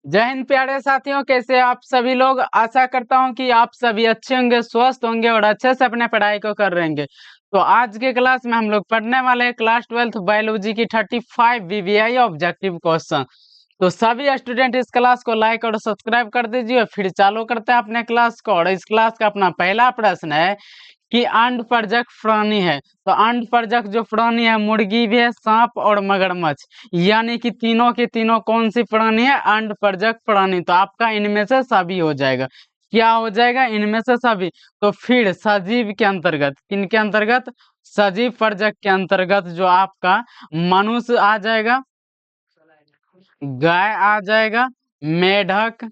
जय हिंद प्यारे साथियों, कैसे आप सभी लोग। आशा करता हूं कि आप सभी अच्छे होंगे, स्वस्थ होंगे और अच्छे से अपने पढ़ाई को कर रहेंगे। तो आज के क्लास में हम लोग पढ़ने वाले हैं क्लास 12th बायोलॉजी की 35 वीवीआई ऑब्जेक्टिव क्वेश्चन। तो सभी स्टूडेंट इस क्लास को लाइक और सब्सक्राइब कर दीजिए। फिर चालू करते हैं अपने क्लास को। और इस क्लास का अपना पहला प्रश्न है कि अंडपरजक प्राणी है। तो अंडपरजक जो प्राणी है, मुर्गी भी है, सांप और मगरमच्छ, यानी कि तीनों की तीनों कौन सी प्राणी है? अंडपरजक प्राणी। तो आपका इनमें से सभी हो जाएगा। क्या हो जाएगा? इनमें से सभी। तो फिर सजीव के अंतर्गत, किन के अंतर्गत? सजीव परजक के अंतर्गत जो आपका मनुष्य आ जाएगा, गाय आ जाएगा, मेढक,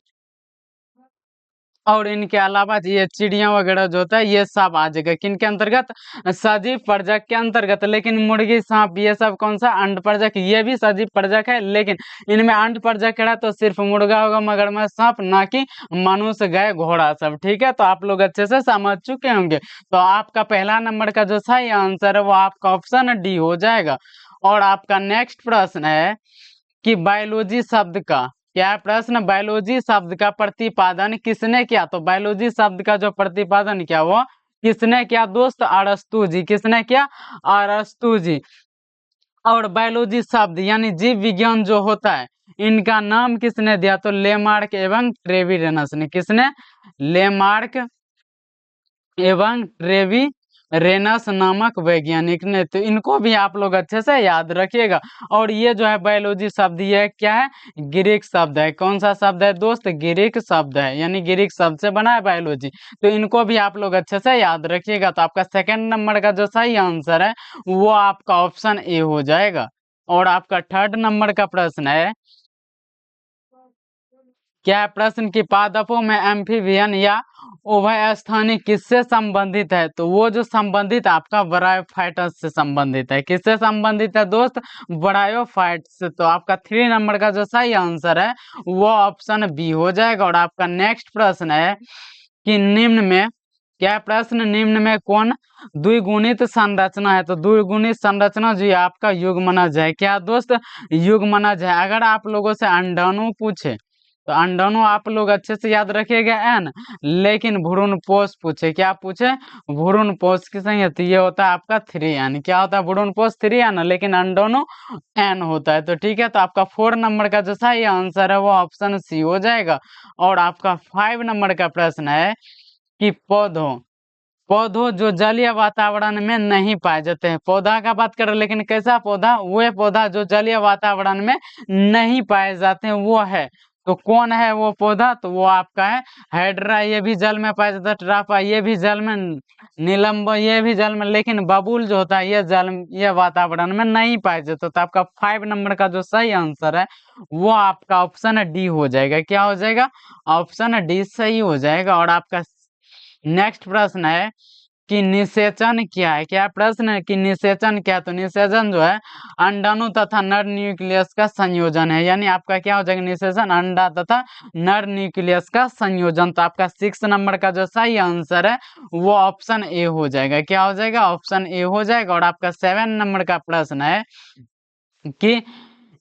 और इनके अलावा ये चिड़िया वगैरह जो होता है ये सब आ जाएगा। किनके अंतर्गत? सजीव प्रजक के अंतर्गत। लेकिन मुर्गी, सांप ये सब कौन सा? अंड प्रजक। ये भी सजीव प्रजक है, लेकिन इनमें अंड प्रजक है तो सिर्फ मुर्गा होगा, मगरमच्छ, सांप, ना कि मनुष्य, गाय, घोड़ा सब। ठीक है, तो आप लोग अच्छे से समझ चुके होंगे। तो आपका पहला नंबर का जो सही आंसर है वो आपका ऑप्शन डी हो जाएगा। और आपका नेक्स्ट प्रश्न है कि बायोलॉजी शब्द का, क्या है प्रश्न? बायोलॉजी शब्द का प्रतिपादन किसने किया? तो बायोलॉजी शब्द का जो प्रतिपादन किया वो किसने किया दोस्त? अरस्तु जी। किसने किया? अरस्तु जी। और बायोलॉजी शब्द यानी जीव विज्ञान जो होता है, इनका नाम किसने दिया? तो लेमार्क एवं ट्रेविरेनस ने। किसने? लेमार्क एवं ट्रेवी रेनस नामक वैज्ञानिक ने। तो इनको भी आप लोग अच्छे से याद रखिएगा। और ये जो है बायोलॉजी शब्द, ये क्या है? ग्रीक शब्द है। कौन सा शब्द है दोस्त? ग्रीक शब्द है, यानी ग्रीक शब्द से बना है बायोलॉजी। तो इनको भी आप लोग अच्छे से याद रखिएगा। तो आपका सेकंड नंबर का जो सही आंसर है वो आपका ऑप्शन ए हो जाएगा। और आपका थर्ड नंबर का प्रश्न है, क्या है प्रश्न की पादपों में एम्फीबियन या उभयस्थानी किससे संबंधित है? तो वो जो संबंधित आपका ब्रायोफाइटस से संबंधित है। किससे संबंधित है दोस्त? ब्रायोफाइट्स से। तो आपका 3 नंबर का जो सही आंसर है वो ऑप्शन बी हो जाएगा। और आपका नेक्स्ट प्रश्न है कि निम्न में, क्या है प्रश्न? निम्न में कौन द्विगुणित संरचना है? तो द्विगुणित संरचना जो आपका युग्मनज है। क्या दोस्त? युग्मनज है। अगर आप लोगों से अंडाणु पूछे तो अंडाणु आप लोग अच्छे से याद रखिएगा एन, लेकिन भ्रूणपोष पूछे, क्या पूछे? भ्रूणपोष की संख्या, तो ये होता है आपका 3 एन। क्या होता है? भ्रूणपोष 3 एन, लेकिन अंडाणु एन होता है। तो ठीक है, तो आपका 4 नंबर का जो सही आंसर है वो ऑप्शन सी हो जाएगा। और आपका 5 नंबर का प्रश्न है कि पौधों पौधों जो जलीय वातावरण में नहीं पाए जाते हैं। पौधा का बात करें, लेकिन कैसा पौधा? वो पौधा जो जलीय वातावरण में नहीं पाए जाते हैं वो है। तो कौन है वो पौधा? तो वो आपका है हाइड्रा, ये भी जल में पाया जाता है। ट्राफा ये भी जल में, निलंब ये भी जल में, लेकिन बबूल जो होता है ये वातावरण में नहीं पाया जाता। तो आपका 5 नंबर का जो सही आंसर है वो आपका ऑप्शन डी हो जाएगा। क्या हो जाएगा? ऑप्शन डी सही हो जाएगा। और आपका नेक्स्ट प्रश्न है कि निषेचन क्या है? क्या प्रश्न है कि निषेचन क्या है? तो निषेचन जो है अंडाणु तथा नर न्यूक्लियस का संयोजन है। यानी आपका क्या हो जाएगा? निषेचन अंडा तथा नर न्यूक्लियस का संयोजन। तो आपका 6 नंबर का जो सही आंसर है वो ऑप्शन ए हो जाएगा। क्या हो जाएगा? ऑप्शन ए हो जाएगा। और आपका 7 नंबर का प्रश्न है कि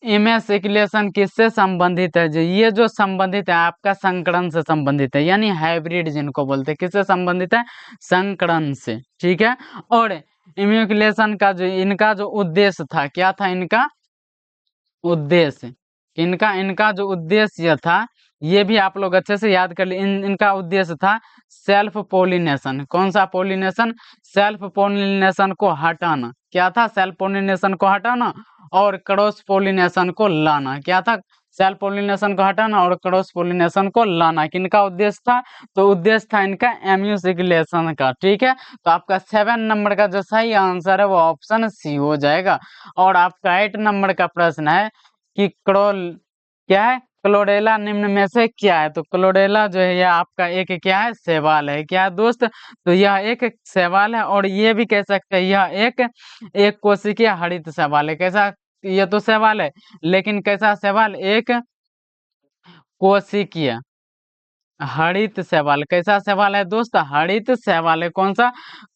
इमेज इक्लेशन किससे संबंधित है? जो ये जो संबंधित है आपका संकरण से संबंधित है, यानी हाइब्रिड जिनको बोलते हैं। किससे संबंधित है? संकरण से। ठीक है। और इम्यूक्लेशन का जो इनका जो उद्देश्य था, क्या था इनका उद्देश्य? इनका इनका जो उद्देश्य था ये भी आप लोग अच्छे से याद कर लिए। इनका उद्देश्य था सेल्फ पोलिनेशन। कौन सा पोलिनेशन? सेल्फ पोलिनेशन को हटाना। क्या था? सेल्फ पोलिनेशन को हटाना और क्रॉस पोलिनेशन को लाना। क्या था? सेल्फ पोलिनेशन को हटाना और क्रॉस पोलिनेशन को लाना। किनका उद्देश्य था? तो उद्देश्य था इनका एम्यूसिकुलेशन का। ठीक है, तो आपका 7 नंबर का जो सही आंसर है वो ऑप्शन सी हो जाएगा। और आपका 8 नंबर का प्रश्न है कि क्या है? क्लोरेला निम्न में से क्या है? तो क्लोरेला जो है यह आपका एक क्या है? शैवाल है। क्या है दोस्त? तो यह एक शैवाल है। और ये भी कह सकते हैं यह एक कोशिकीय हरित शैवाल है। कैसा? ये तो शैवाल है, लेकिन कैसा शैवाल? एक कोशिकीय हरित शैवाल, कैसा शैवाल है दोस्त? हरित शैवाल है, कौन सा?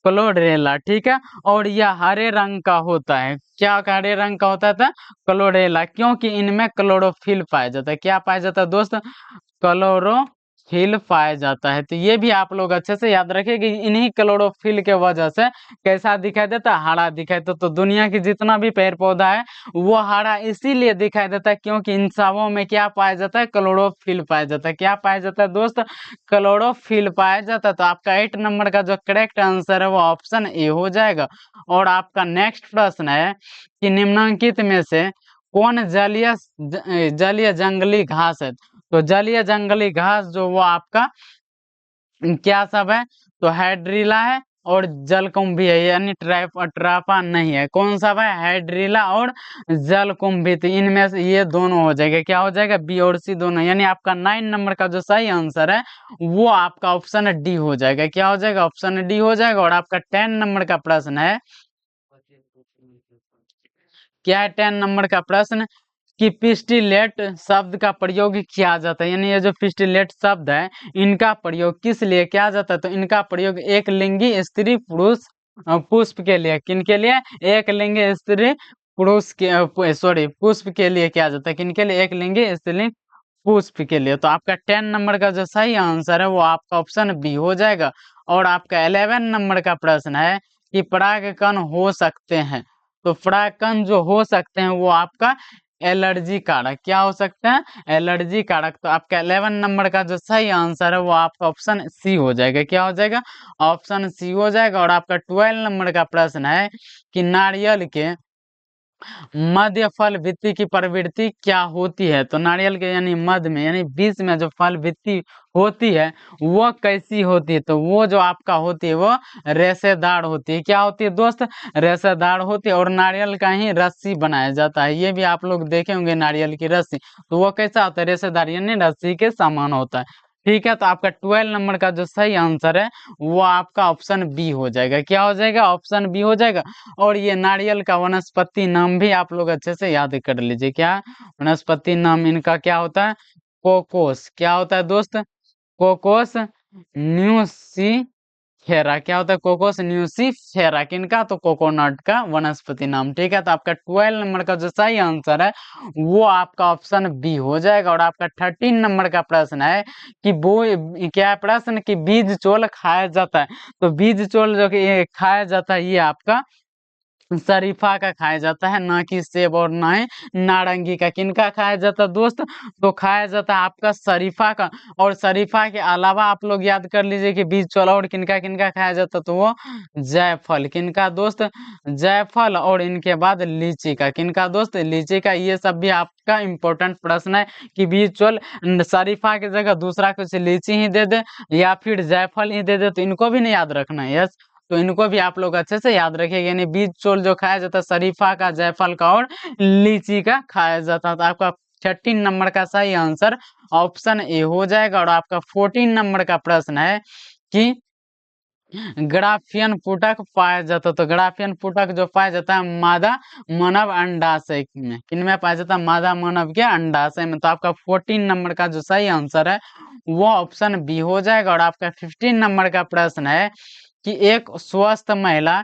क्लोरेला, ठीक है। और यह हरे रंग का होता है, क्या हरे रंग का होता था? क्लोरेला, क्योंकि इनमें क्लोरोफिल पाया जाता है। क्या पाया जाता है दोस्त? क्लोरोफिल पाया जाता है। तो ये भी आप लोग अच्छे से याद रखिए कि इन्हीं क्लोरोफिल के वजह से कैसा दिखाई देता है? हरा दिखाई देता। तो दुनिया की जितना भी पेड़ पौधा है वो हरा इसीलिए दिखाई देता है क्योंकि इन सबों में क्या पाया जाता है? क्लोरोफिल पाया जाता है। क्या पाया जाता है दोस्त? क्लोरोफिल पाया जाता है। तो आपका 8 नंबर का जो करेक्ट आंसर है वो ऑप्शन ए हो जाएगा। और आपका नेक्स्ट प्रश्न है कि निम्नलिखित में से कौन जलीय जंगली घास है? तो जलीय जंगली घास जो वो आपका क्या सब है? तो हाइड्रिला है और जलकुंभी है, यानी ट्रापा नहीं है। कौन सा है? हाइड्रिला और जलकुंभी। तो इनमें से ये दोनों हो जाएगा, क्या हो जाएगा? बी और सी दोनों, यानी आपका 9 नंबर का जो सही आंसर है वो आपका ऑप्शन डी हो जाएगा। क्या हो जाएगा? ऑप्शन डी हो जाएगा। और आपका 10 नंबर का प्रश्न है, क्या है 10 नंबर का प्रश्न? कि पिस्टिलेट शब्द का प्रयोग किया जाता है, यानी ये जो पिस्टिलेट शब्द है इनका प्रयोग किस लिए किया जाता है? तो इनका प्रयोग एक लिंगी स्त्री पुरुष पुष्प के लिए, किन के लिए? एक लिंगी स्त्री पुरुष के सॉरी पुष्प के लिए किया जाता है। किन के लिए? एक लिंगी स्त्री पुष्प के लिए। तो आपका 10 नंबर का जो सही आंसर है वो आपका ऑप्शन बी हो जाएगा। और आपका 11 नंबर का प्रश्न है कि परागकण हो सकते हैं। तो परागकण जो हो सकते हैं वो आपका एलर्जी कारक, क्या हो सकते हैं? एलर्जी कारक। तो आपका 11 नंबर का जो सही आंसर है वो आपका ऑप्शन सी हो जाएगा। क्या हो जाएगा? ऑप्शन सी हो जाएगा। और आपका 12 नंबर का प्रश्न है कि नारियल के मध्य फल भित्ति की प्रवृत्ति क्या होती है? तो नारियल के यानी मध्य में, यानी बीच में जो फल भित्ति होती है वो कैसी होती है? तो वो जो आपका होती है वो रेशेदार होती है। क्या होती है दोस्त? रेशेदार होती है। और नारियल का ही रस्सी बनाया जाता है, ये भी आप लोग देखे होंगे नारियल की रस्सी। तो वो कैसा होता है? रेशेदार, यानी रस्सी के समान होता है। ठीक है। तो आपका 12 नंबर का जो सही आंसर है वो आपका ऑप्शन बी हो जाएगा। क्या हो जाएगा? ऑप्शन बी हो जाएगा। और ये नारियल का वनस्पति नाम भी आप लोग अच्छे से याद कर लीजिए। क्या वनस्पति नाम इनका क्या होता है? कोकोस। क्या होता है दोस्त? Cocos nucifera. क्या होता है? Cocos nucifera. किनका? तो कोकोनट का वनस्पति नाम। ठीक है। तो आपका 12 नंबर का जो सही आंसर है वो आपका ऑप्शन बी हो जाएगा। और आपका 13 नंबर का प्रश्न है कि वो क्या है प्रश्न? कि बीज चोल खाया जाता है। तो बीज चोल जो कि ये खाया जाता है ये आपका शरीफा का खाया जाता है, ना कि सेब और ना ही नारंगी का। किनका खाया जाता है दोस्त? तो खाया जाता है आपका शरीफा का। और शरीफा के अलावा आप लोग याद कर लीजिए कि बीज चोला और किनका किनका खाया जाता है? तो वो जायफल। किनका दोस्त? जायफल। और इनके बाद लीची का। किनका दोस्त? लीची का। ये सब भी आपका इम्पोर्टेंट प्रश्न है कि बीज चोल शरीफा की जगह दूसरा कुछ लीची ही दे दे या फिर जायफल ही दे दे, तो इनको भी नहीं याद रखना है। यस, तो इनको भी आप लोग अच्छे से याद रखिएगा। यानी बीज चोल जो खाया जाता है शरीफा का, जायफल का और लीची का खाया जाता है। तो आपका 13 नंबर का सही आंसर ऑप्शन ए हो जाएगा। और आपका 14 नंबर का प्रश्न है कि ग्राफियन पुटक पाया जाता है। तो ग्राफियन पुटक जो पाया जाता है मादा मानव अंडाशय में। किनमें पाया जाता है? मादा मानव के अंडाशय में। तो आपका 14 नंबर का जो सही आंसर है वो ऑप्शन बी हो जाएगा। और आपका 15 नंबर का प्रश्न है कि एक स्वस्थ महिला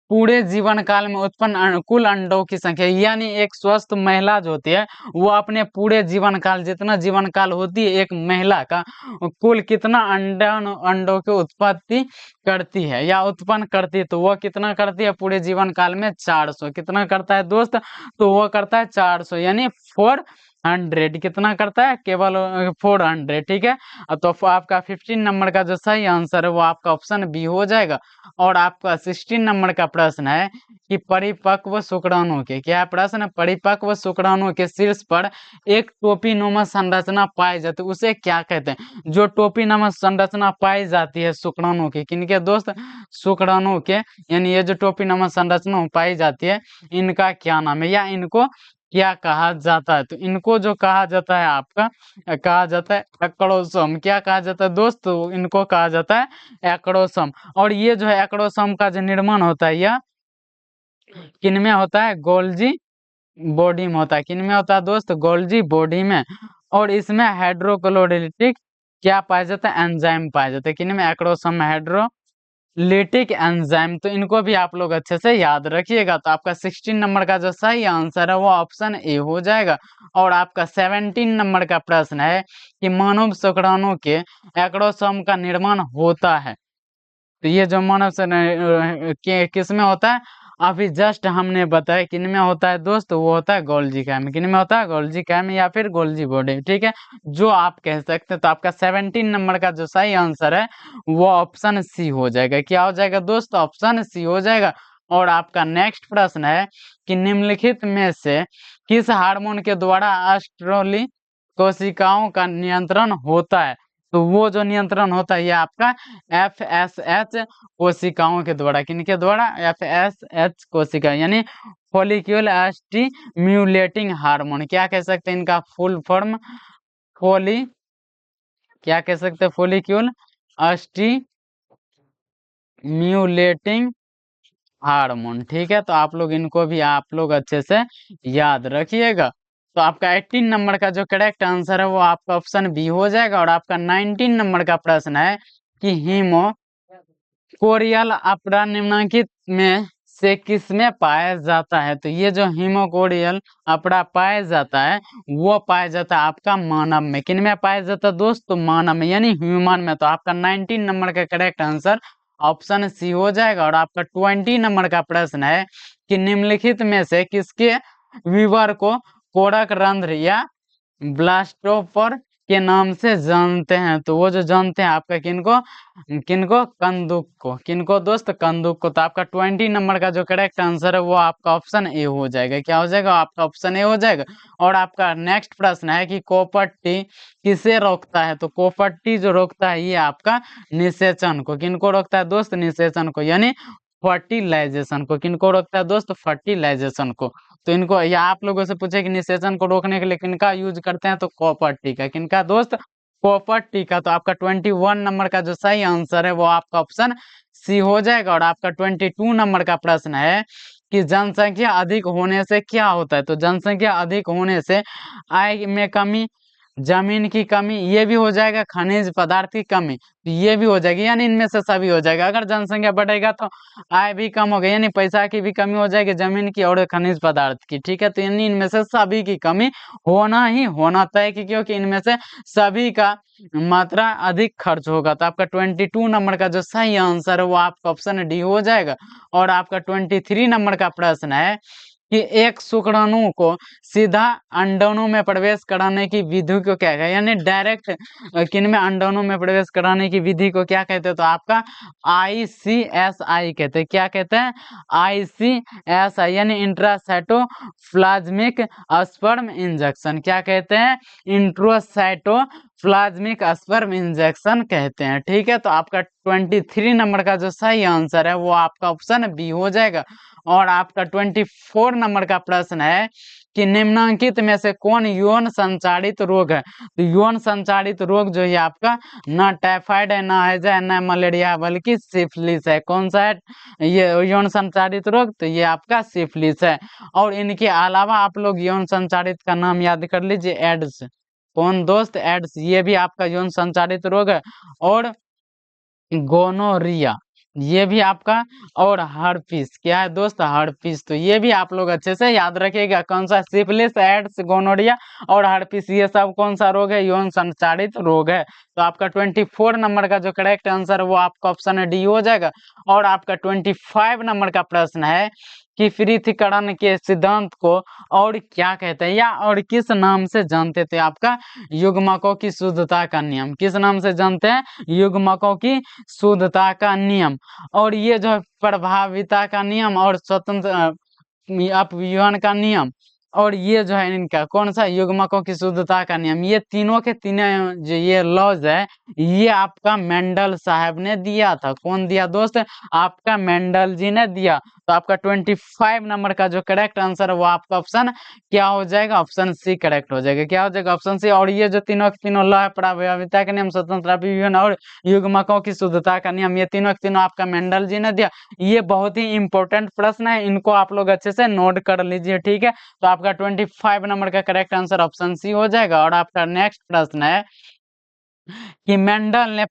पूरे जीवन काल में उत्पन्न कुल अंडों की संख्या, यानी एक स्वस्थ महिला जो होती है वो अपने पूरे जीवन काल, जितना जीवन काल होती है एक महिला का, कुल कितना अंडों की उत्पत्ति करती है या उत्पन्न करती है? तो वो कितना करती है पूरे जीवन काल में? 400। कितना करता है दोस्त? तो वो करता है 400, यानी 400। कितना करता है? केवल 400। ठीक है। तो आपका 15 नंबर का जो सही आंसर है वो आपका ऑप्शन बी हो जाएगा। और आपका 16 नंबर का प्रश्न है कि परिपक्व शुक्राणु के, क्या प्रश्न? परिपक्व शुक्राणु के शीर्ष पर एक टोपीनुमा संरचना पाई जाती है, उसे क्या कहते हैं? जो टोपीनुमा संरचना पाई जाती है शुक्राणु की, किनके दोस्त? शुक्राणु के। यानी ये जो टोपीनुमा संरचना पाई जाती है इनका क्या नाम है या इनको क्या कहा जाता है? तो इनको जो कहा जाता है आपका कहा जाता है एक्रोसोम। क्या कहा जाता है दोस्त? तो इनको कहा जाता है एक्रोसोम। और ये जो है एक्रोसोम का जो निर्माण होता है यह किनमें होता है? गोल्जी बॉडी में होता है। किनमें होता है दोस्त? गोल्जी बॉडी में। और इसमें हाइड्रोक्लोरिटिक क्या पाया जाता है, एंजाइम पाया जाता है, किनमें, एक्रोसोम हाइड्रोलिटिक एंजाइम। तो इनको भी आप लोग अच्छे से याद रखिएगा। तो आपका 16 नंबर का जो सही आंसर है वो ऑप्शन ए हो जाएगा। और आपका 17 नंबर का प्रश्न है कि मानव शुक्राणु के एक्रोसोम का निर्माण होता है। तो ये जो मानव किस में होता है, अभी जस्ट हमने बताया किन में होता है दोस्त, वो होता है गोल्जी कैम में। किन में होता है, गोल्जी कैम में या फिर गोल्जी बॉडी, ठीक है, जो आप कह सकते हैं। तो आपका 17 नंबर का जो सही आंसर है वो ऑप्शन सी हो जाएगा। क्या हो जाएगा दोस्त, ऑप्शन सी हो जाएगा। और आपका नेक्स्ट प्रश्न है कि निम्नलिखित में से किस हार्मोन के द्वारा अस्ट्रोली कोशिकाओं का नियंत्रण होता है। तो वो जो नियंत्रण होता है ये आपका FSH कोशिकाओं के द्वारा, किनके द्वारा, FSH कोशिका, यानी फॉलिक्यूल स्टिम्युलेटिंग हार्मोन। क्या कह सकते हैं इनका फुल फॉर्म, फोली, क्या कह सकते हैं, फॉलिक्यूल स्टिम्युलेटिंग हार्मोन, ठीक है। तो आप लोग इनको भी आप लोग अच्छे से याद रखिएगा। तो आपका 18 नंबर का जो करेक्ट आंसर है वो आपका ऑप्शन बी हो जाएगा। और आपका 19 नंबर का प्रश्न है कि हीमो कोरियल अपरा निम्नलिखित में से किसमें पाया जाता है। तो ये जो हीमोकोरियल अपरा पाया जाता है वो पाया जाता है आपका मानव में। किन में पाया जाता है दोस्त, तो मानव में, यानी ह्यूमन में। तो आपका 19 नंबर का करेक्ट आंसर ऑप्शन सी हो जाएगा। और आपका 20 नंबर का प्रश्न है कि निम्नलिखित में से किसके विवर को कोरक रंध्र या ब्लास्टोपर के नाम से जानते हैं। तो वो जो जानते हैं आपका किनको, किनको, कंदुक को, किनको दोस्त, कंदुक को। तो आपका 20 नंबर का जो करेक्ट आंसर है वो आपका ऑप्शन ए हो जाएगा। क्या हो जाएगा, आपका ऑप्शन ए हो जाएगा। और आपका नेक्स्ट प्रश्न है कि कोपट्टी किसे रोकता है। तो कोपट्टी जो रोकता है ये आपका निषेचन को, किनको रोकता है दोस्त, निषेचन को, यानी फर्टिलाइजेशन को। किनको रोकता है दोस्त, फर्टिलाइजेशन को। तो इनको, या आप लोगों से पूछे कि निषेचन को रोकने के लिए किनका यूज करते हैं, तो कॉपर टीका, किनका दोस्त, कॉपर टीका। तो आपका 21 नंबर का जो सही आंसर है वो आपका ऑप्शन सी हो जाएगा। और आपका 22 नंबर का प्रश्न है कि जनसंख्या अधिक होने से क्या होता है। तो जनसंख्या अधिक होने से आय में कमी, जमीन की कमी, ये भी हो जाएगा, खनिज पदार्थ की कमी, तो ये भी हो जाएगी, यानी इनमें से सभी हो जाएगा। अगर जनसंख्या बढ़ेगा तो आय भी कम होगी, यानी पैसा की भी कमी हो जाएगी, जमीन की और खनिज पदार्थ की, ठीक है। तो यानी इनमें से सभी की कमी होना ही होना तय की, क्योंकि इनमें से सभी का मात्रा अधिक खर्च होगा। तो आपका 22 नंबर का जो सही आंसर है वो आपका ऑप्शन डी हो जाएगा। और आपका 23 नंबर का प्रश्न है कि एक शुक्राणु को सीधा अंडाणु में प्रवेश कराने की विधि को क्या कहते हैं, यानी डायरेक्ट किन में, अंडाणु में प्रवेश कराने की विधि को क्या कहते हैं। तो आपका ICSI कहते हैं। क्या कहते हैं, ICSI, यानी इंट्रासाइटोप्लाज्मिक स्पर्म इंजेक्शन। क्या कहते हैं, इंट्रोसाइटोप्लाज्मिक स्पर्म इंजेक्शन कहते हैं, ठीक है। तो आपका 23 नंबर का जो सही आंसर है वो आपका ऑप्शन बी हो जाएगा। और आपका 24 नंबर का प्रश्न है कि निम्नलिखित में से कौन यौन संचारित रोग है। तो यौन संचारित रोग जो है आपका ना टाइफाइड है, ना हैजा है, ना मलेरिया है, बल्कि सिफिलिस है। कौन सा है ये यौन संचारित रोग, तो ये आपका सिफिलिस है। और इनके अलावा आप लोग यौन संचारित का नाम याद कर लीजिए, एड्स। कौन दोस्त, एड्स, ये भी आपका यौन संचारित रोग है। और गोनोरिया, ये भी आपका। और हर्पीस, क्या है दोस्त, हर्पीस। तो ये भी आप लोग अच्छे से याद रखिएगा, कौन सा, सिफिलिस, एड्स, गोनोरिया और हर्पीस, ये सब कौन सा रोग है, यौन संचारित रोग है। तो आपका 24 नंबर का जो करेक्ट आंसर है वो आपका ऑप्शन डी हो जाएगा। और आपका 25 नंबर का प्रश्न है कि पृथक्करण के सिद्धांत को और क्या कहते हैं, या और किस नाम से जानते थे। आपका युग्मकों की शुद्धता का नियम, किस नाम से जानते हैं, युग्मकों की शुद्धता का नियम। और ये जो है प्रभाविता का नियम और स्वतंत्र अपव्यूहन का नियम। और ये जो है इनका कौन सा, युग्मकों की शुद्धता का नियम। ये तीनों के तीनों जो ये लॉज है ये आपका मेंडल साहब ने दिया था। कौन दिया दोस्त, आपका मेंडल जी ने दिया। तो आपका 25 नंबर का जो करेक्ट आंसर है वो आपका ऑप्शन क्या हो जाएगा, ऑप्शन सी करेक्ट हो जाएगा। क्या हो जाएगा, ऑप्शन सी। और ये जो तीनों के तीनों लॉ है, प्रभाविता का नियम, स्वतंत्र अपव्यूहन और युग्मकों की शुद्धता का नियम, ये तीनों के तीनों आपका मेंडल जी ने दिया। ये बहुत ही इंपॉर्टेंट प्रश्न है, इनको आप लोग अच्छे से नोट कर लीजिए, ठीक है। तो आपका 25 नंबर का करेक्ट आंसर ऑप्शन सी हो जाएगा। और आपका नेक्स्ट प्रश्न है कि मेंडल ने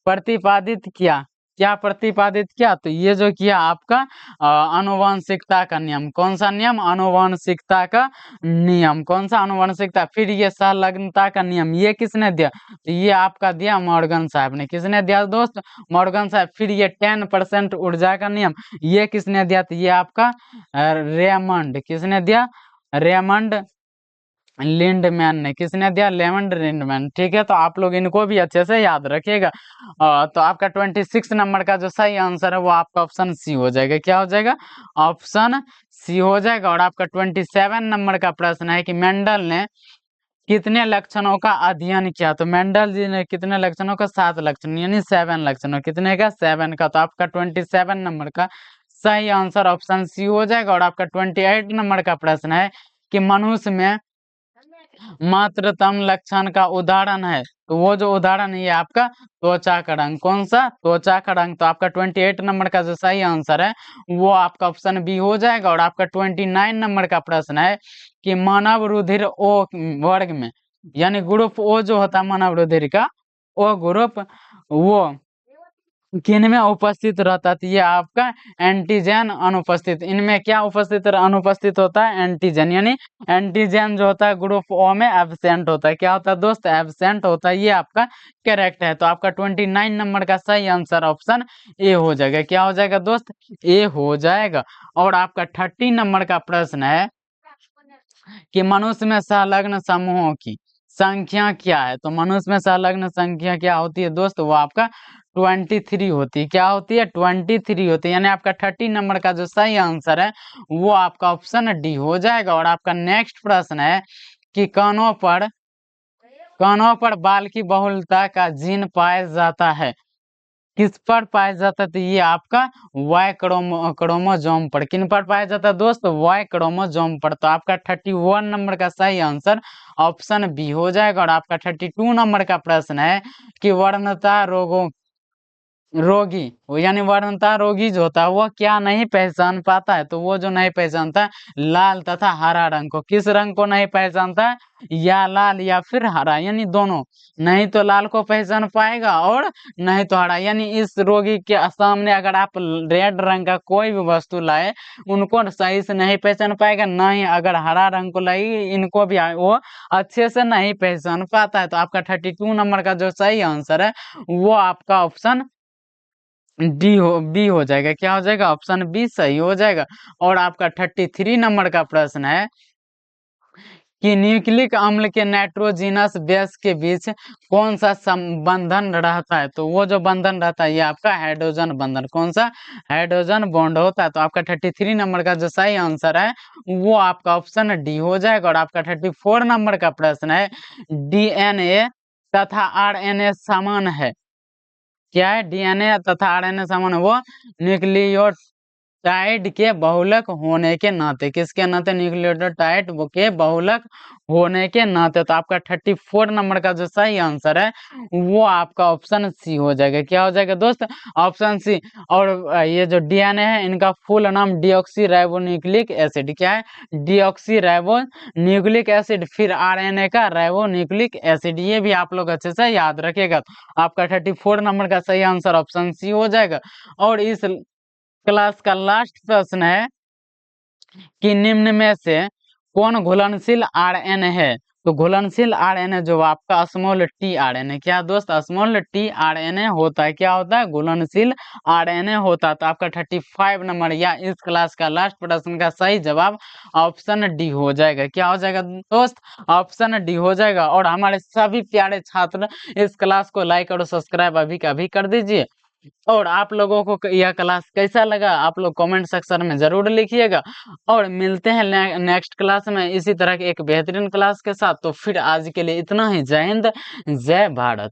प्रतिपादित किया, क्या प्रतिपादित किया? तो ये जो किया आपका आनुवंशिकता का नियम। कौन सा नियम? आनुवंशिकता का नियम। कौन सा? आनुवंशिकता। फिर ये संलग्नता का नियम, ये किसने दिया? तो ये आपका दिया मॉर्गन साहब ने। किसने दिया दोस्त? मॉर्गन साहब। फिर ये 10% ऊर्जा का नियम, ये किसने दिया? तो ये आपका रेमंड। किसने दिया? रेमंड लिंडमैन ने। किसने दिया? लेमंड लिंडमैन। ठीक है, तो आप लोग इनको भी अच्छे से याद रखिएगा। तो आपका 26 नंबर का जो सही आंसर है वो आपका ऑप्शन सी हो जाएगा। क्या हो जाएगा? ऑप्शन सी हो जाएगा। और आपका 27 नंबर का प्रश्न है कि मेंडल ने कितने लक्षणों का अध्ययन किया? तो मेंडल जी ने कितने लक्षणों का? 7 लक्षण, यानी 7 लक्षणों। कितने का? 7 का। तो आपका 27 नंबर का सही आंसर ऑप्शन सी हो जाएगा। और आपका 28 नंबर का प्रश्न है कि मनुष्य में मात्रतम लक्षण का उदाहरण है। तो वो जो उदाहरण है ये आपका त्वचा का रंग। कौन सा? त्वचा का रंग। तो आपका 28 नंबर का जो सही आंसर है वो आपका ऑप्शन बी हो जाएगा। और आपका 29 नंबर का प्रश्न है कि मानव रुधिर ओ वर्ग में, यानी ग्रुप ओ जो होता है मानव रुधिर का, ओ ग्रुप वो किन में उपस्थित रहता है? तो ये आपका एंटीजन अनुपस्थित। इनमें क्या उपस्थित अनुपस्थित होता है? एंटीजन, यानी एंटीजन जो होता है ग्रुप ओ में एब्सेंट होता है। क्या होता है दोस्त? एब्सेंट होता है। ये आपका करेक्ट है। तो आपका 29 नंबर का सही आंसर ऑप्शन ए हो जाएगा। क्या हो जाएगा दोस्त? ए हो जाएगा। और आपका 30 नंबर का प्रश्न है कि मनुष्य में संलग्न समूहों की संख्या क्या है? तो मनुष्य में संलग्न संख्या क्या होती है दोस्त? वो आपका 23 होती है। क्या होती है? 23 होती है। यानी आपका 30 नंबर का जो सही आंसर है वो आपका ऑप्शन डी हो जाएगा। और आपका नेक्स्ट प्रश्न है कि कानों पर बाल की बहुलता का जीन पाया जाता है। किस पर पाया जाता है? तो ये आपका वाई क्रोमोजोम पर। किन पर पाया जाता है दोस्त? वाई क्रोमोजोम पर। तो आपका 31 नंबर का सही आंसर ऑप्शन बी हो जाएगा। और आपका 32 नंबर का प्रश्न है कि रोगी यानी वर्णता रोगी जो होता है वो क्या नहीं पहचान पाता है? तो वो जो नहीं पहचानता है लाल तथा हरा रंग को। किस रंग को नहीं पहचानता है? या लाल या फिर हरा, यानी दोनों। नहीं तो लाल को पहचान पाएगा और नहीं तो हरा। यानी इस रोगी के सामने अगर आप रेड रंग का कोई भी वस्तु लाए उनको सही से नहीं पहचान पाएगा, ना ही अगर हरा रंग को लाई इनको भी वो अच्छे से नहीं पहचान पाता है। तो आपका 32 नंबर का जो सही आंसर है वो आपका ऑप्शन बी हो जाएगा। क्या हो जाएगा? ऑप्शन बी सही हो जाएगा। और आपका 33 नंबर का प्रश्न है कि न्यूक्लिक अम्ल के नाइट्रोजिनस बेस के बीच कौन सा संबंधन रहता है? तो वो जो बंधन रहता है ये आपका हाइड्रोजन बंधन। कौन सा? हाइड्रोजन बॉन्ड होता है। तो आपका 33 नंबर का जो सही आंसर है वो आपका ऑप्शन डी हो जाएगा। और आपका 34 नंबर का प्रश्न है डीएनए तथा आरएनए समान है। क्या है? डीएनए तथा आरएनए समान है। वो न्यूक्लियोटाइड के बहुलक होने के नाते। किसके नाते? न्यूक्लियोटाइड के बहुलक होने के नाते। तो आपका 34 नंबर का जो सही आंसर है वो आपका ऑप्शन सी हो जाएगा। क्या हो जाएगा दोस्त? Option C. और ये जो डीएनए है इनका फुल नाम डीऑक्सी राइबो न्यूक्लिक एसिड। क्या है? Deoxy ribo nucleic acid. फिर आरएनए का राइबो न्यूक्लिक एसिड। ये भी आप लोग अच्छे से याद रखिएगा। आपका 34 नंबर का सही आंसर ऑप्शन सी हो जाएगा। और इस क्लास का लास्ट प्रश्न है कि निम्न में से कौन घुलनशील आरएनए है? तो घुलनशील आरएनए जो आपका स्मॉल टी आरएनए। क्या दोस्त? स्मॉल टी आरएनए होता है। क्या होता है? घुलनशील आरएनए होता है। तो आपका 35 नंबर या इस क्लास का लास्ट प्रश्न का सही जवाब ऑप्शन डी हो जाएगा। क्या हो जाएगा दोस्त? ऑप्शन डी हो जाएगा। और हमारे सभी प्यारे छात्र इस क्लास को लाइक और सब्सक्राइब अभी का अभी कर दीजिए। और आप लोगों को यह क्लास कैसा लगा आप लोग कमेंट सेक्शन में जरूर लिखिएगा। और मिलते हैं नेक्स्ट क्लास में इसी तरह की एक बेहतरीन क्लास के साथ। तो फिर आज के लिए इतना ही। जय हिंद, जय भारत।